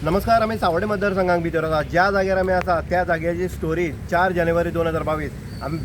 नमस्कार. आम्ही सावडे मतदारसंघाक भितर आसा. ज्या जाग्यार आमी आसा त्या जाग्याची स्टोरी 4 जानेवारी 2022 आमी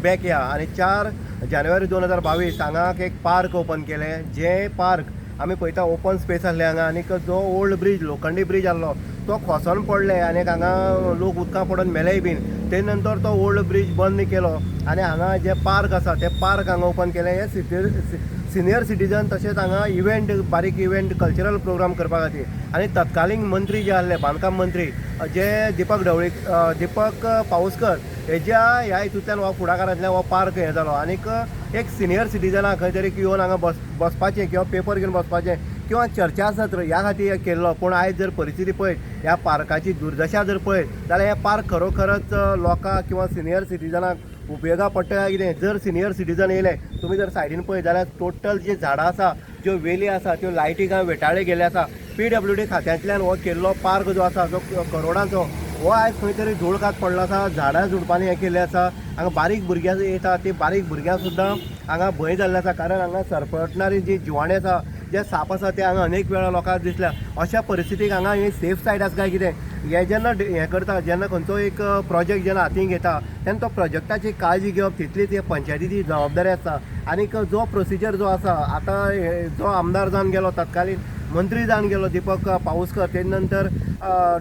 बॅक या आनी 4 जानेवारी 2022 हांगा एक पार्क ओपन केले. जे पार्क आमी पळयता ओपन स्पेस आसले हांगा, आनीक जो ओल्ड ब्रिज लोखंडी ब्रिज आसलो तो खोसून पडले आनी हांगा लोक उदकां पडून मेलेय बीन. ते नंतर तो ओल्ड ब्रिज बंद केलो आनी हांगा जे पार्क आसा ते पार्क हांगा ओपन केले. हे सिनियर सिटीजन तशेंच हांगा इव्हेंट बारीक इव्हेंट कल्चरल प्रोग्राम करपा खातीर. आनी तत्कालीन मंत्री जे आसले बांदकाम मंत्री जे दीपक पाऊसकर हेज्या ह्या हितूंतल्यान हो फुडाकारांतल्यान हो पार्क हे जालो. आनीक एक सिनियर सिटीजनाक खंय तरी येवन हांगा बसपाचें किंवा पेपर घेवन बसपाचें किंवा चर्चा सत्र ह्या खातीर केल्लो. पूण आयज जर परिस्थिती पळयत, ह्या पार्काची दुर्दशा जर पळयत जाल्यार हे पार्क खरोखरच लोकांक किंवा सिनियर सिटीजनाक उपयोगा पडटा काय कितें. जर सिनियर सिटीजन येयले तुमी जर सायडीन पळयत जाल्यार टोटल जी झाडां आसा, ज्यो वेली आसा त्यो लायटीक वेटाळे गेल्ले आसा. PWD खात्यांतल्यान हो केल्लो पार्क जो आसा जो करोडांचो हो आयज खंय तरी धूळ खात पडलो आसा. झाडां झुडपांनी हे केल्ले आसा. हांगा बारीक भुरग्यां येता ती बारीक भुरग्यां सुद्दां हांगा भंय जाल्ले आसा, कारण हांगा सरपटणारी जी जिवाणें आसा, जे साप आसा ते हांगा अनेक वेळा लोकांक दिसल्या. अशा परिस्थितीक हांगा ही सेफ सायड आसा काय कितें हे जेन्ना हें करता, जेन्ना खंयचो एक प्रोजेक्ट जेन्ना हातीन घेता तेन्ना तो प्रोजेक्टाची काळजी घेवप तितलीच हे पंचायतीची जबाबदारी आसा. आनीक जो प्रोसिजर जो आसा आतां जो आमदार जावन गेलो, तत्कालीन मंत्री जावन गेलो दीपक पाऊसकर, तेजे नंतर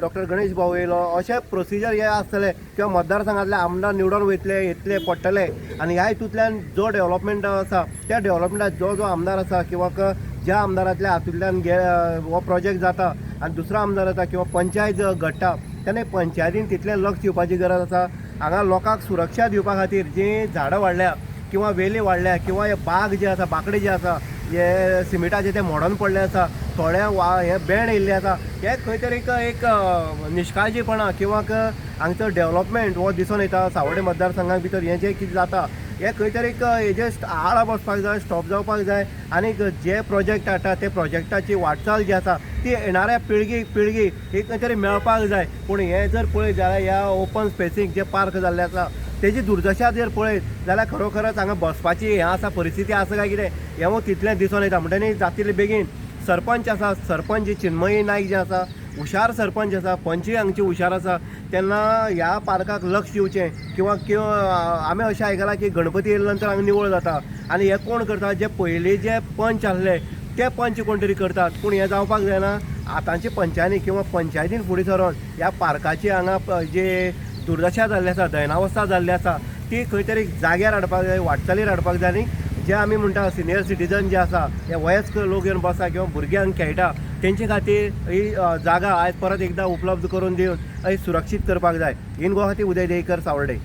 डॉक्टर गणेश भाऊ येयलो. अशे प्रोसिजर हे आसतले किंवा मतदारसंघातले आमदार निवडून वयतले येतले पडटले. आनी ह्या हितूंतल्यान जो डेव्हलपमेंट आसा त्या डेव्हलपमेंटात जो आमदार आसा किंवा ज्या आमदारांतल्या हातूंतल्यान हो प्रोजेक्ट जाता आनी दुसरो आमदार जाता किंवा पंचायत घडटा तेन्ना पंचायतीन तितलें लक्ष दिवपाची गरज आसा. हांगा लोकांक सुरक्षा दिवपा खातीर जी झाडां वाडल्या किंवा वेली वाडल्या किंवा हे बाग जे आसा, बांकडे जे आसा, हे सिमेंटाचे ते मोडून पडले आसा, थोड्या हे बेंड येयल्ले आसा. हे खंय तरी एक निश्काळजीपणा किंवा हांगचो डेव्हलपमेंट हो दिसून येता. सावडे मतदारसंघा भितर हें जें कितें जाता हे खंय तरी हेजे आळा बसपाक जाय, स्टॉप जावपाक जाय. आनी जे प्रोजेक्ट हाडटा ते प्रोजेक्टाची वाटचाल जी आसा ती येणाऱ्या पिळगी ही खंय तरी मेळपाक जाय. पूण हे जर पळयत जाल्यार ह्या ओपन स्पेसीक जे पार्क जाल्ले आसा तेजी दुर्दशा जर पळयत जाल्यार खरोखरच हांगा बसपाची हें आसा, परिस्थिती आसा काय कितें हें तितलें दिसून येता. म्हणटनी जातले बेगीन सरपंच आसा, सरपंच चिन्मयी नायक जे आसा, हुशार सरपंच आसा, पंचय हांगची हुशार आसा, तेन्ना ह्या पार्काक लक्ष दिवचें. किंवा आमी अशें आयकलां की गणपती येयल्या नंतर हांगा निवळ जाता आनी हे कोण करता, जे पयलीं जे पंच आसले ते पंच कोण तरी करतात. पूण हें जावपाक जायना. आतांच्या पंचांनी किंवा पंचायतीन फुडें सरून ह्या पार्काची हांगा जे दुर्दशा जाल्ली आसा, दैनावस्था जाल्ली आसा ती खंय तरी जाग्यार हाडपाक जाय, वाटचालीर हाडपाक जाय. आनी जे आमी म्हणटा सिनियर सिटीजन जे आसा, हे वयस्कर लोक येवन बसा किंवा भुरग्यांक खेळटा तेंचे खातीर ही जागा आयज परत एकदां उपलब्ध करून दिवन सुरक्षीत करपाक जाय. इन गोवा खातीर उदय देयकर, सावर्डे.